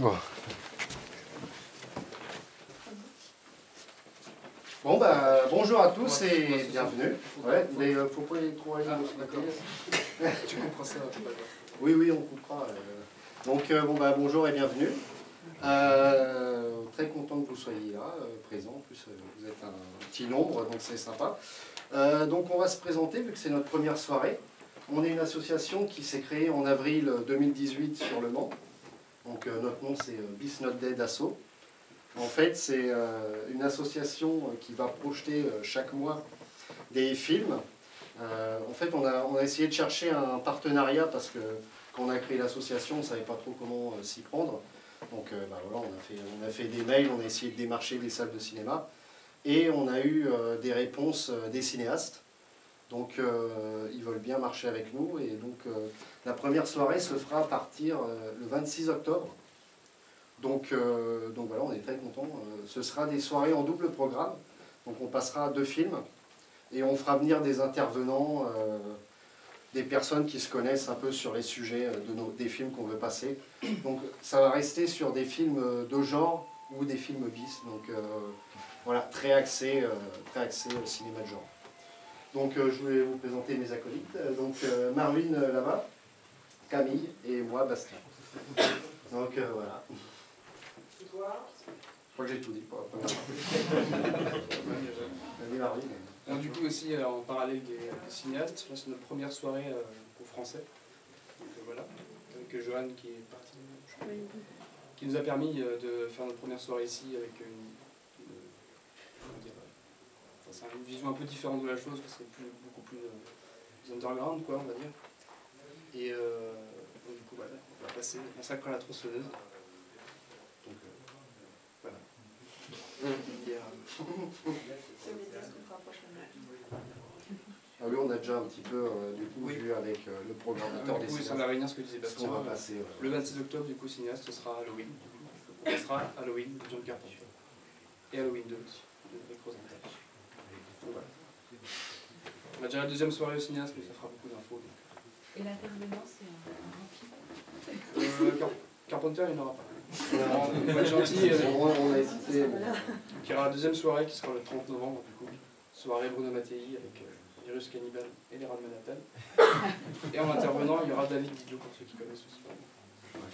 Bon. Bon, bah, bonjour à tous et bienvenue. Ouais, mais faut pas les trop aller dans ce matin. Tu comprends ça, c'est pas grave. Oui, oui, on coupera. Donc, bon, bah, bonjour et bienvenue. Très content que vous soyez là, présents. En plus, vous êtes un petit nombre, donc c'est sympa. Donc, on va se présenter, vu que c'est notre première soirée. On est une association qui s'est créée en avril 2018 sur Le Mans. Donc, notre nom, c'est Bis Not Dead Asso. En fait, c'est une association qui va projeter chaque mois des films. En fait, on a essayé de chercher un partenariat parce que quand on a créé l'association, on ne savait pas trop comment s'y prendre. Donc bah, voilà, on a fait des mails, on a essayé de démarcher des salles de cinéma et on a eu des réponses des cinéastes. Donc ils veulent bien marcher avec nous et donc la première soirée se fera à partir le 26 octobre. Donc voilà, on est très contents. Ce sera des soirées en double programme. Donc on passera 2 films et on fera venir des intervenants, des personnes qui se connaissent un peu sur les sujets des films qu'on veut passer. Donc ça va rester sur des films de genre ou des films bis. Donc voilà, très axé au cinéma de genre. Donc je voulais vous présenter mes acolytes. Donc Marvin là-bas, Camille et moi Bastien. Donc voilà. Je crois que j'ai tout dit pour la première fois. Alors, du coup aussi en parallèle des cinéastes, là c'est notre première soirée au français. Donc voilà, avec Johan qui est parti, qui nous a permis de faire notre première soirée ici avec une vision un peu différente de la chose, parce que c'est beaucoup plus underground quoi on va dire. Et donc, du coup voilà, on va passer Massacre à la tronçonneuse. Donc voilà. Ah oui, on a déjà un petit peu du coup, vu avec le programmateur des cinéastes. Ça va réunir ce que disait Bastien. On va passer, le 26 octobre, du coup, cinéaste, ce sera Halloween. Ce sera Halloween de John Carpenter. Et Halloween 2 aussi, de Rick Rosenthal. Donc voilà. On a déjà la deuxième soirée au cinéaste, mais ça fera beaucoup d'infos. Et l'intervenant, c'est un film Carpenter, il n'y en aura pas. On va être gentil. On a hésité. Il y aura la deuxième soirée qui sera le 30 novembre, du coup. Soirée Bruno Mattei avec Virus Cannibal et les rats de Manhattan. Et en intervenant, il y aura David Didlot, pour ceux qui connaissent aussi.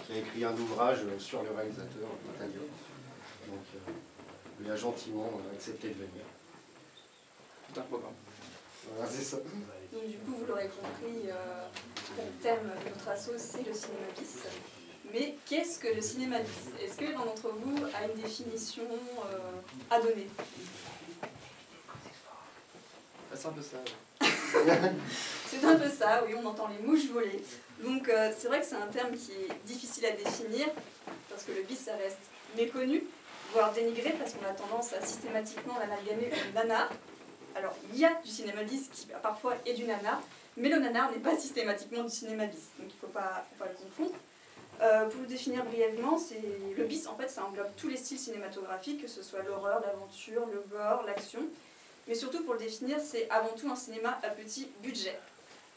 Qui a écrit un ouvrage sur le réalisateur italien. Donc, il a gentiment accepté de venir. Tout un programme. Voilà, c'est ça. Donc du coup, vous l'aurez compris, le thème de notre asso, c'est le cinéma bis. Mais qu'est-ce que le cinéma bis? Est-ce que l'un d'entre vous a une définition à donner? C'est un peu ça. C'est un peu ça, oui, on entend les mouches voler. Donc c'est vrai que c'est un terme qui est difficile à définir, parce que le bis, ça reste méconnu, voire dénigré, parce qu'on a tendance à systématiquement l'amalgamer comme nanar. Alors, il y a du cinéma bis qui parfois est du nanar, mais le nanar n'est pas systématiquement du cinéma bis, donc il ne faut pas le confondre. Pour le définir brièvement, le bis, en fait, ça englobe tous les styles cinématographiques, que ce soit l'horreur, l'aventure, le gore, l'action. Mais surtout, pour le définir, c'est avant tout un cinéma à petit budget.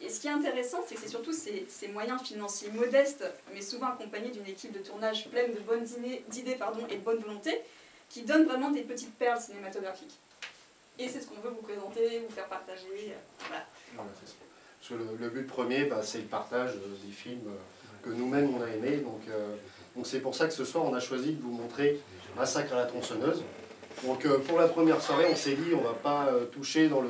Et ce qui est intéressant, c'est que c'est surtout ces moyens financiers modestes, mais souvent accompagnés d'une équipe de tournage pleine de bonnes idées et de bonne volonté, qui donnent vraiment des petites perles cinématographiques. Et c'est ce qu'on veut vous présenter, vous faire partager. Voilà. Voilà, c'est ça. Parce que le but premier, bah, c'est le partage des films que nous-mêmes on a aimés. Donc c'est pour ça que ce soir, on a choisi de vous montrer Massacre à la tronçonneuse. Donc pour la première soirée, on s'est dit on ne va pas toucher dans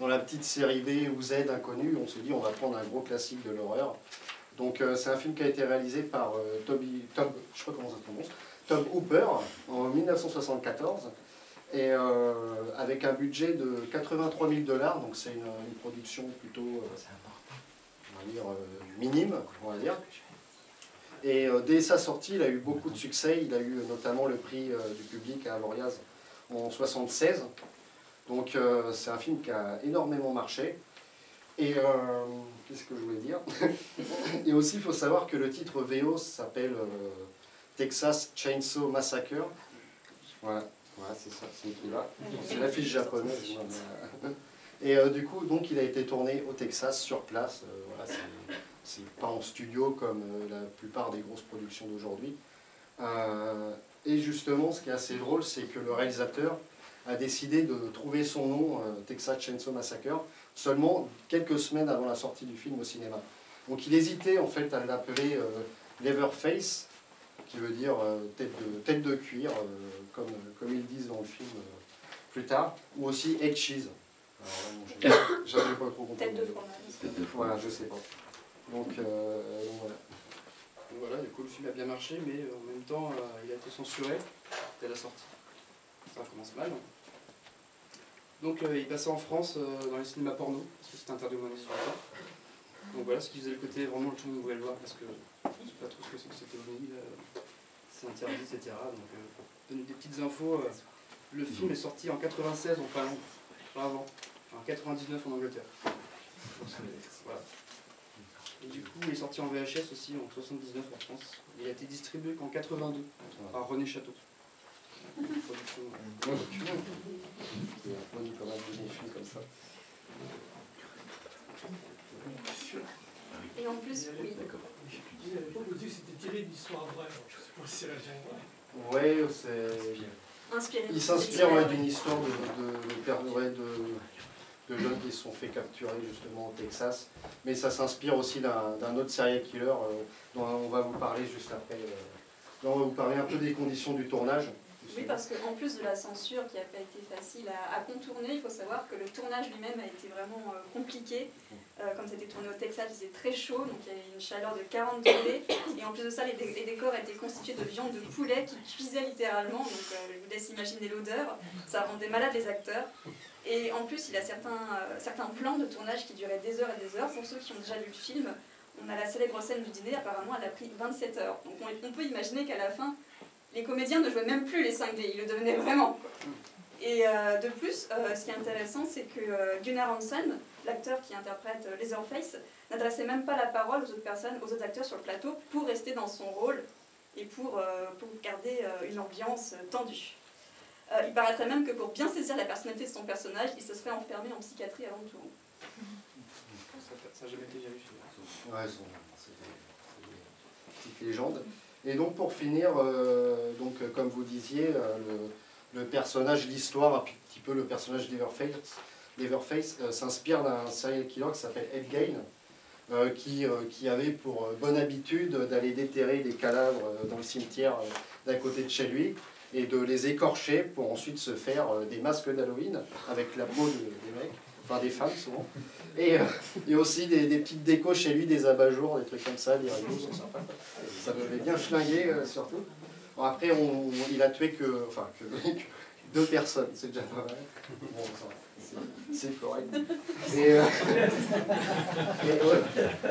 la petite série B ou Z inconnue. On s'est dit on va prendre un gros classique de l'horreur. Donc c'est un film qui a été réalisé par Tobe Hooper en 1974. Et avec un budget de 83 000 $, donc c'est une production plutôt on va dire, minime, on va dire. Et dès sa sortie, il a eu beaucoup de succès. Il a eu notamment le prix du public à Avoriaz en 1976. Donc c'est un film qui a énormément marché. Et qu'est-ce que je voulais dire? Et aussi, il faut savoir que le titre VO s'appelle Texas Chainsaw Massacre. Voilà. Voilà, c'est ça, c'est celui-là. C'est l'affiche japonaise. Et du coup, donc, il a été tourné au Texas, sur place. Voilà, c'est pas en studio comme la plupart des grosses productions d'aujourd'hui. Et justement, ce qui est assez drôle, c'est que le réalisateur a décidé de trouver son nom, Texas Chainsaw Massacre, seulement quelques semaines avant la sortie du film au cinéma. Donc il hésitait en fait à l'appeler Leatherface, qui veut dire tête de cuir, comme ils disent dans le film plus tard, ou aussi Head Cheese. Alors là, j'avais pas trop compris. Tête de fromage. Voilà, je sais pas. Donc voilà. Donc voilà, du coup le film a bien marché, mais en même temps il a été censuré dès la sortie. Ça commence mal. Donc il passait en France dans les cinémas porno, parce que c'était interdit au moins de 18 ans. Donc voilà, ce qui faisait le côté vraiment tout le monde voulait le voir, parce que je ne sais pas trop ce que c'est que cette ovni, c'est interdit, etc. Donc pour donner des petites infos, le film est sorti en 96 en Finlande, pas avant, en 99 en Angleterre. Donc, voilà. Et du coup, il est sorti en VHS aussi en 79 en France. Il a été distribué qu'en 82 par René Château. Production. Il y a pas mal de films comme ça. Et en plus, oui. C'était tiré d'une histoire vraie, je ne sais pas si c'est la vraie. Ouais, c'est... Inspiré. Il s'inspire d'une histoire de jeunes qui se sont fait capturer justement au Texas. Mais ça s'inspire aussi d'un autre serial killer dont on va vous parler juste après. Là, on va vous parler un peu des conditions du tournage. Oui, parce qu'en plus de la censure qui n'a pas été facile à contourner, il faut savoir que le tournage lui-même a été vraiment compliqué. Comme c'était tourné au Texas, il faisait très chaud, donc il y avait une chaleur de 40 degrés. Et en plus de ça, les décors étaient constitués de viande de poulet qui cuisait littéralement. Donc je vous laisse imaginer l'odeur. Ça rendait malade les acteurs. Et en plus, il y a certains plans de tournage qui duraient des heures et des heures. Pour ceux qui ont déjà vu le film, on a la célèbre scène du dîner, apparemment elle a pris 27 heures. Donc on peut imaginer qu'à la fin, les comédiens ne jouaient même plus les 5D, ils le devenaient vraiment. Quoi. Et de plus, ce qui est intéressant, c'est que Gunnar Hansen, l'acteur qui interprète Leatherface, n'adressait même pas la parole aux autres personnes, aux autres acteurs sur le plateau, pour rester dans son rôle et pour garder une ambiance tendue. Il paraîtrait même que pour bien saisir la personnalité de son personnage, il se serait enfermé en psychiatrie avant le tournoi. Ça n'a jamais été vérifié. Ouais, c'est des petites légendes. Et donc pour finir, comme vous disiez, le personnage, l'histoire, un petit peu le personnage Leatherface s'inspire d'un serial killer qui s'appelle Ed Gein, qui avait pour bonne habitude d'aller déterrer des cadavres dans le cimetière d'à côté de chez lui et de les écorcher pour ensuite se faire des masques d'Halloween avec la peau des mecs, enfin des femmes souvent. Et aussi des petites décos chez lui, des abat-jours, des trucs comme ça, des rideaux sont sympas. Ça devait bien schlinguer surtout. Bon, après, il a tué que 2 personnes, c'est déjà pas mal. Bon, c'est correct.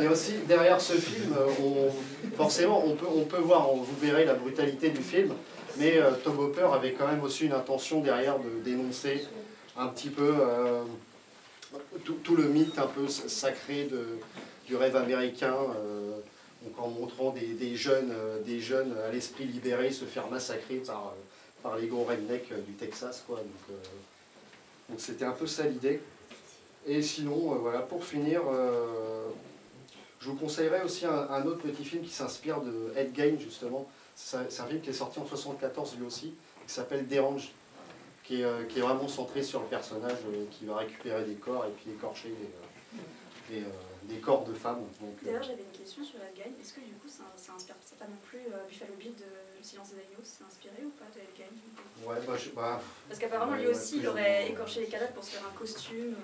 Et aussi, derrière ce film, forcément, on peut voir, vous verrez la brutalité du film, mais Tobe Hooper avait quand même aussi une intention derrière de dénoncer un petit peu tout le mythe un peu sacré du rêve américain, donc en montrant des jeunes à l'esprit libéré se faire massacrer par les gros rednecks du Texas, quoi. Donc c'était un peu ça l'idée. Et sinon, voilà, pour finir, je vous conseillerais aussi un autre petit film qui s'inspire de Ed Gein, justement. C'est un film qui est sorti en 1974 lui aussi, qui s'appelle Dérange, qui est vraiment centré sur le personnage qui va récupérer des corps et puis écorcher des corps de femmes. D'ailleurs, j'avais une question sur Ed Gein. Est-ce que du coup, ça inspire pas non plus Buffalo Bill de Le Silence des agneaux? C'est inspiré ou pas de Ed Gein? Ouais, parce qu'apparemment, lui aussi, il aurait écorché les cadavres pour se faire un costume.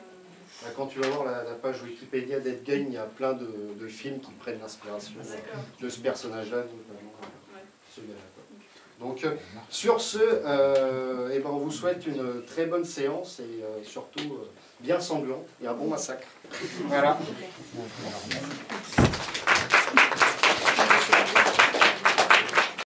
Quand tu vas voir la page Wikipédia d'Ed Gein, il y a plein de films qui prennent l'inspiration de ce personnage-là, notamment celui-là. Donc sur ce, on vous souhaite une très bonne séance et surtout bien sanglant et un bon massacre. Voilà.